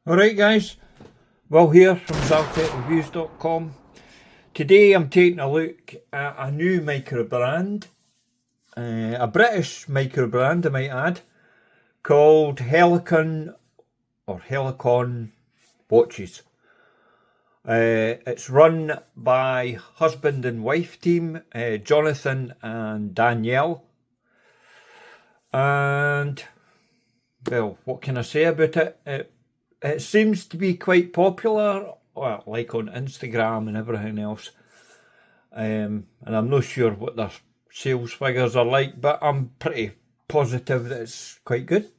Alright guys, Will here from ZaltekReviews.com. Today I'm taking a look at a new micro brand, a British micro brand I might add, called Helicon or Helicon watches. It's run by husband and wife team, Jonathan and Danielle. And, well, what can I say about it? It seems to be quite popular, well, like on Instagram and everything else. And I'm not sure what their sales figures are like, but I'm pretty positive that it's quite good.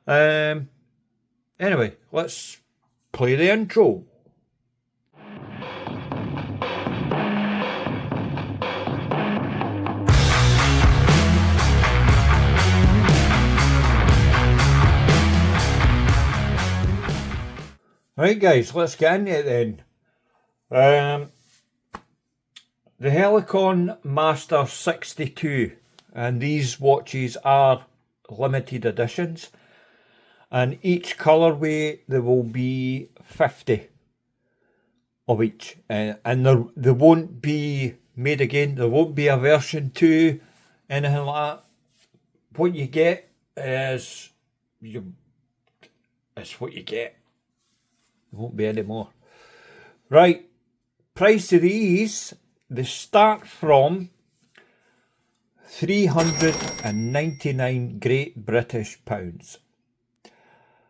Anyway, let's play the intro. Right guys, let's get into it then. The Helicon Master 62, and these watches are limited editions, and each colourway there will be 50 of each, and they won't be made again. There won't be a version 2, anything like that. What you get is it's what you get. There won't be any more. Right, price of these, they start from 399 Great British pounds.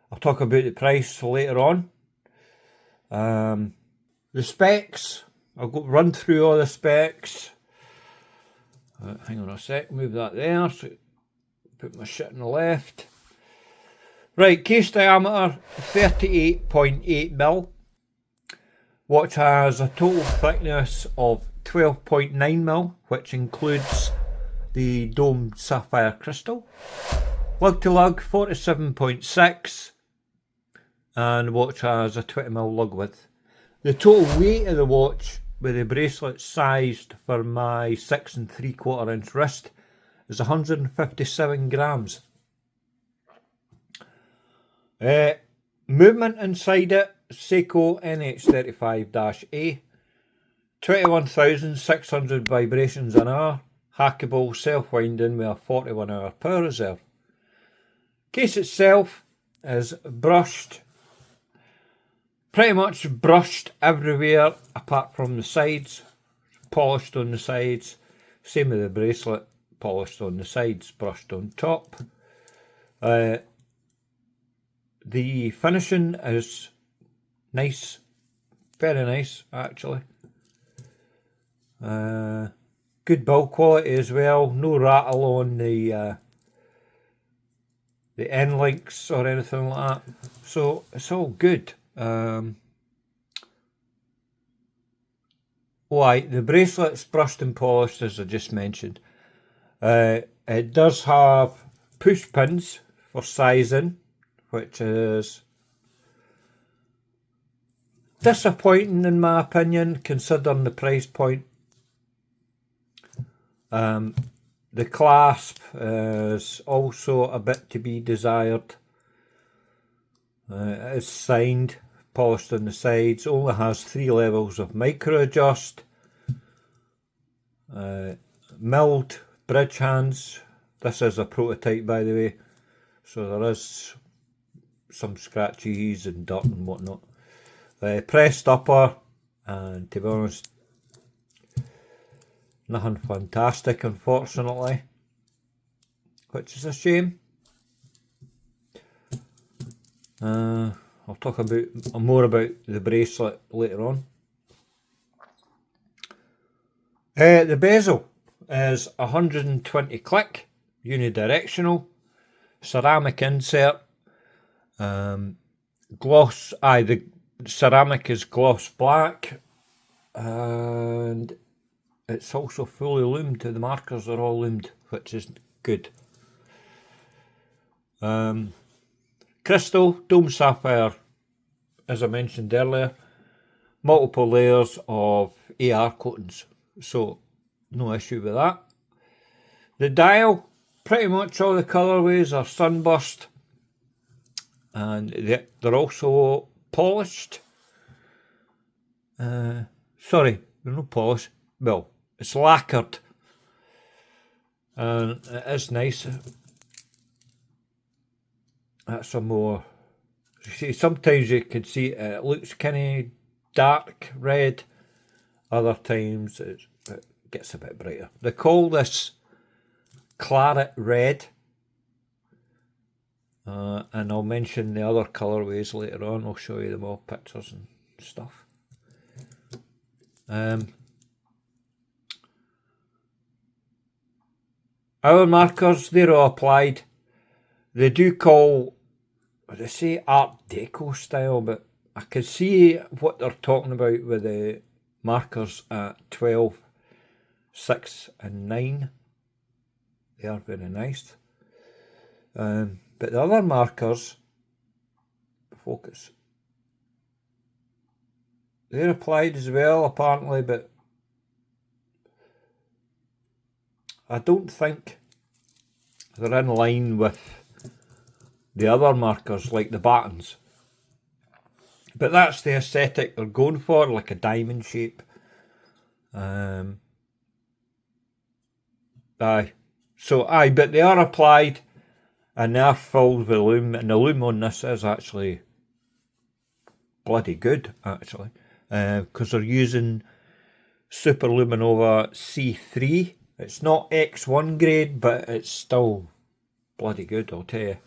I'll talk about the price later on. The specs, I'll run through all the specs. Hang on a sec, move that there, so put my shit on the left. Right, case diameter 38.8mm. Watch has a total thickness of 12.9mm, which includes the domed sapphire crystal. Lug to lug 47.6, and watch has a 20mm lug width. The total weight of the watch, with the bracelet sized for my 6 3/4 inch wrist, is 157 grams. Movement inside it, Seiko NH35-A, 21,600 vibrations an hour, hackable, self-winding with a 41-hour power reserve. Case itself is brushed, pretty much brushed everywhere apart from the sides, polished on the sides, same with the bracelet, polished on the sides, brushed on top. The finishing is nice, very nice actually. Good build quality as well, no rattle on the end links or anything like that, so it's all good. The bracelet's brushed and polished as I just mentioned. It does have push pins for sizing, which is disappointing in my opinion, considering the price point. The clasp is also a bit to be desired. It is signed, polished on the sides, only has 3 levels of micro adjust. Milled bridge hands. This is a prototype by the way, so there is some scratches and dirt and whatnot. Pressed upper, and to be honest, nothing fantastic unfortunately, which is a shame. I'll talk more about the bracelet later on. The bezel is 120 click, unidirectional, ceramic insert. The ceramic is gloss black, and it's also fully loomed. The markers are all loomed, which is good. Crystal, dome sapphire, as I mentioned earlier, multiple layers of AR coatings, so no issue with that. The dial, pretty much all the colourways are sunburst. and they're also polished. Sorry, they're not polished. Well, it's lacquered, and it is nice. That's a more. You see, sometimes you can see it looks kind of dark red. Other times it gets a bit brighter. They call this claret red. And I'll mention the other colourways later on. I'll show you them all, pictures and stuff. Our markers, they're all applied. They do call, they say Art Deco style, but I can see what they're talking about with the markers at 12, 6 and 9. They are very nice. But the other markers, focus, they're applied as well apparently, but I don't think they're in line with the other markers like the battens. But that's the aesthetic they're going for, like a diamond shape. But they are applied and they are filled with loom, and the loom on this is actually bloody good, actually, because they're using Super Luminova C3. It's not X1 grade, but it's still bloody good, I'll tell you.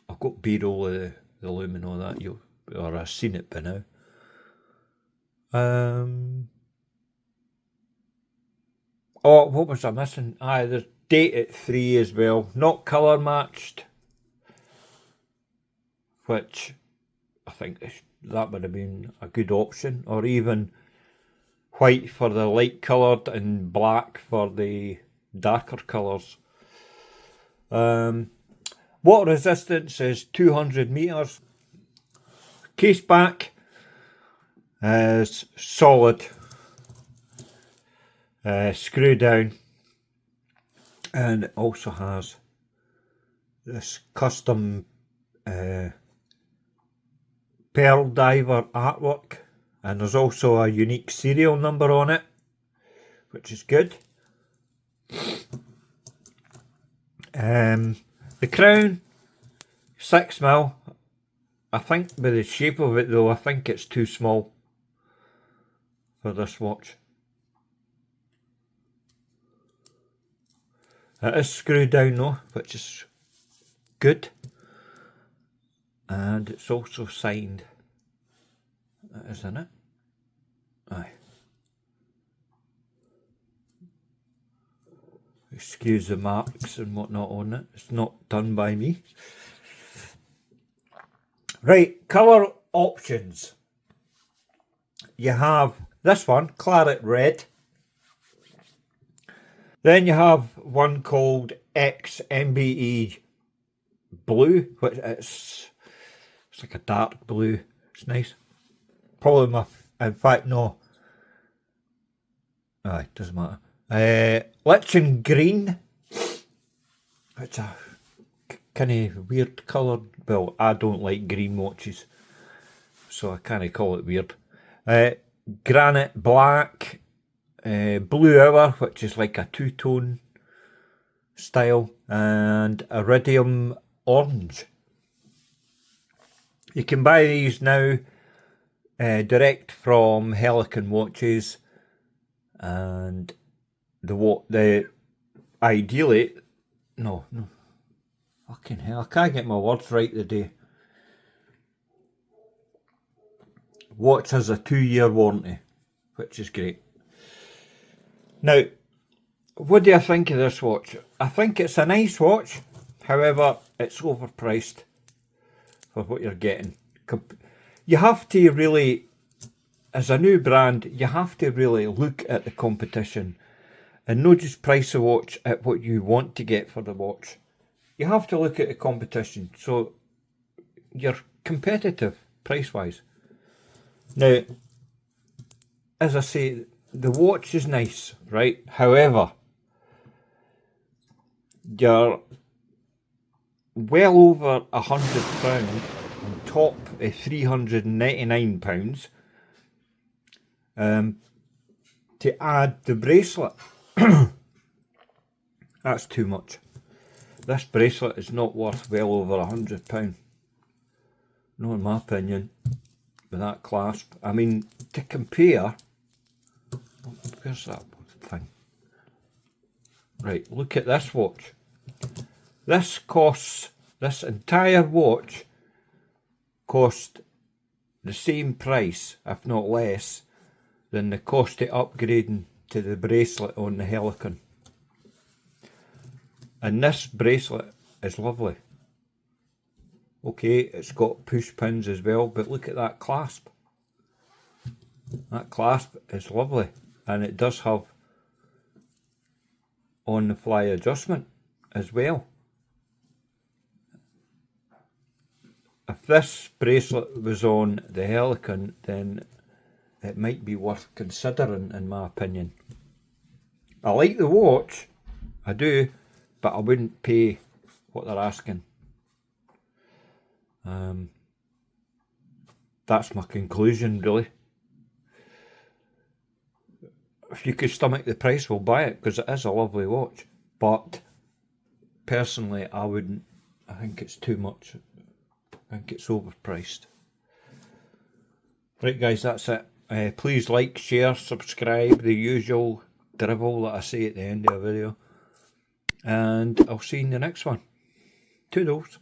I've got B-roll of the loom and all that, or I've seen it by now. Oh, what was I missing? There's date at 3 as well. Not colour matched, which I think that would have been a good option, or even white for the light coloured and black for the darker colours. Water resistance is 200 metres. Case back is solid. Screw down, and it also has this custom pearl diver artwork, and there's also a unique serial number on it, which is good. The crown, 6mm. I think with the shape of it though, I think it's too small for this watch. It is screwed down though, which is good. And it's also signed. That is in it. Aye. Excuse the marks and whatnot on it. It's not done by me. Right, colour options. You have this one, claret red. Then you have one called XMBE blue, which it's like a dark blue. It's nice. Probably in fact, no. It doesn't matter. Lichen green, which a kind of weird colour. Well, I don't like green watches, so I kind of call it weird. Granite black. Blue hour, which is like a two-tone style, and iridium orange. You can buy these now direct from Helicon watches, and fucking hell, I can't get my words right today. Watch has a 2-year warranty, which is great. Now, what do I think of this watch? I think it's a nice watch, however, it's overpriced for what you're getting. You have to really, as a new brand, you have to really look at the competition and not just price a watch at what you want to get for the watch. You have to look at the competition so you're competitive price-wise. Now, as I say, the watch is nice, right? However, well over £100 on top of £399 to add the bracelet. That's too much. This bracelet is not worth well over £100. Not in my opinion, with that clasp. I mean, to compare, where's that thing? Right, look at this watch. This entire watch cost the same price, if not less, than the cost of upgrading to the bracelet on the Helicon. And this bracelet is lovely. Okay, it's got push pins as well, but look at that clasp. That clasp is lovely, and it does have on the fly adjustment as well. If this bracelet was on the Helicon, then it might be worth considering, in my opinion. I like the watch, I do, but I wouldn't pay what they're asking. That's my conclusion, really. If you could stomach the price, we'll buy it, because it is a lovely watch. But personally, I wouldn't. I think it's too much. I think it's overpriced. Right guys, that's it. Please like, share, subscribe, the usual drivel that I say at the end of the video. And I'll see you in the next one. Toodles.